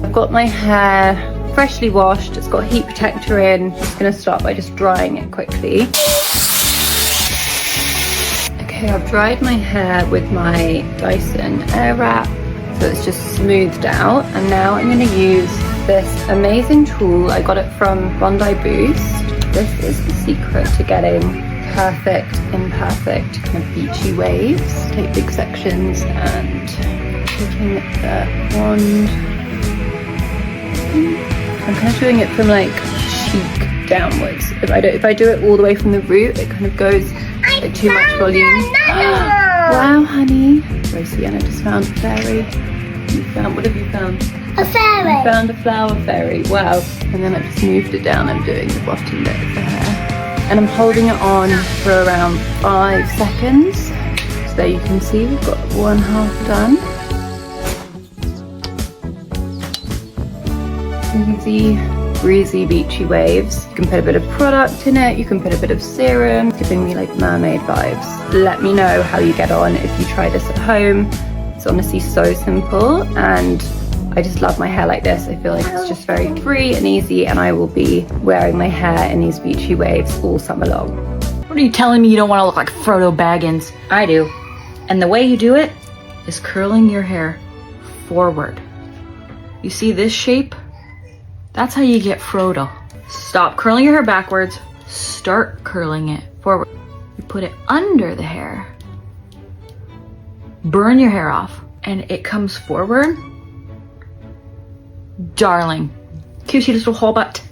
I've got my hair freshly washed, it's got heat protector in. I'm just gonna start by just drying it quickly. Okay, I've dried my hair with my Dyson Airwrap, so it's just smoothed out. And now I'm gonna use this amazing tool. I got it from Bondi Boost. This is the secret to getting perfect, imperfect, kind of beachy waves. Take big sections and taking the wand. I'm kind of doing it from like cheek downwards. If I do it all the way from the root, it kind of goes like too much volume. Wow, honey. Rose Sienna just found a fairy. What have you found? A fairy. You found a flower fairy. Wow. And then I just moved it down. I'm doing the bottom bit of the hair. And I'm holding it on for around 5 seconds. So there you can see we've got one half done. Easy, breezy, beachy waves. You can put a bit of product in it, you can put a bit of serum, giving me like mermaid vibes. Let me know how you get on if you try this at home. It's honestly so simple, and I just love my hair like this. I feel like it's just very free and easy, and I will be wearing my hair in these beachy waves all summer long. What are you telling me you don't want to look like Frodo Baggins? I do. And the way you do it is curling your hair forward. You see this shape? That's how you get Frodo. Stop curling your hair backwards, start curling it forward. You put it under the hair, burn your hair off, and it comes forward. Darling, cutesy little hobbit.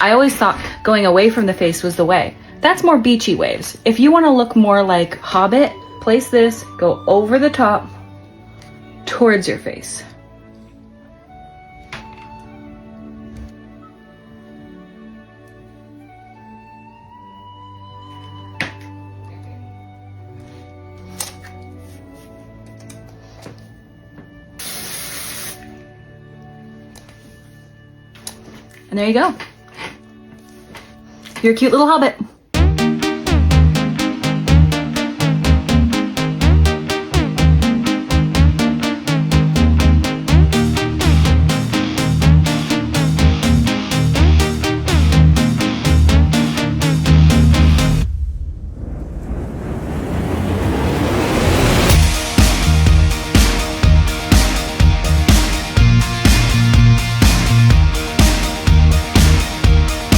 I always thought going away from the face was the way. That's more beachy waves. If you want to look more like Hobbit, place this, go over the top towards your face. And there you go. You're a cute little hobbit.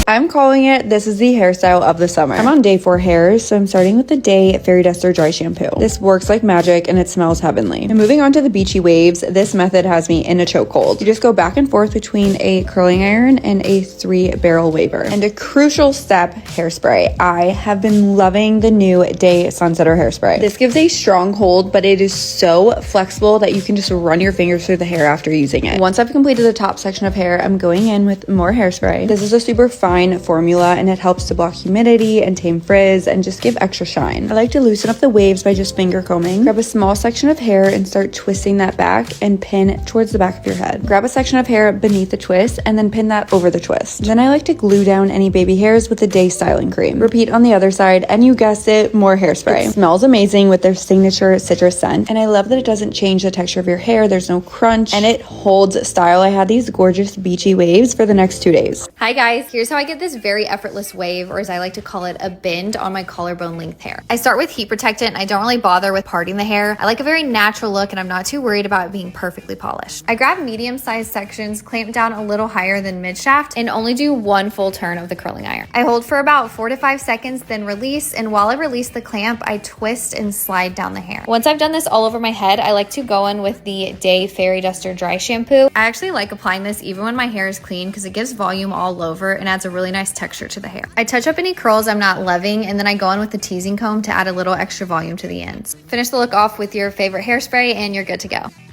I'm calling it, this is the hairstyle of the summer. I'm on day 4 hair, so I'm starting with the Day Fairy Duster Dry Shampoo. This works like magic and it smells heavenly. And moving on to the beachy waves, this method has me in a chokehold. You just go back and forth between a curling iron and a 3-barrel waver. And a crucial step, hairspray. I have been loving the new Day Sunsetter hairspray. This gives a strong hold, but it is so flexible that you can just run your fingers through the hair after using it. Once I've completed the top section of hair, I'm going in with more hairspray. This is a super fine formula and it helps to block humidity and tame frizz and just give extra shine. I like to loosen up the waves by just finger combing. Grab a small section of hair and start twisting that back and pin towards the back of your head. Grab a section of hair beneath the twist and then pin that over the twist. Then I like to glue down any baby hairs with the Day styling cream. Repeat on the other side and you guessed it, more hairspray. It smells amazing with their signature citrus scent, and I love that it doesn't change the texture of your hair. There's no crunch and it holds style. I had these gorgeous beachy waves for the next 2 days. Hi guys, here's how I I get this very effortless wave, or as I like to call it, a bend on my collarbone length hair. I start with heat protectant. I don't really bother with parting the hair. I like a very natural look and I'm not too worried about it being perfectly polished. I grab medium-sized sections, clamp down a little higher than mid-shaft, and only do one full turn of the curling iron. I hold for about 4 to 5 seconds, then release, and while I release the clamp, I twist and slide down the hair. Once I've done this all over my head, I like to go in with the Day Fairy Duster Dry Shampoo. I actually like applying this even when my hair is clean because it gives volume all over and adds a really nice texture to the hair. I touch up any curls I'm not loving, and then I go in with the teasing comb to add a little extra volume to the ends. Finish the look off with your favorite hairspray and you're good to go.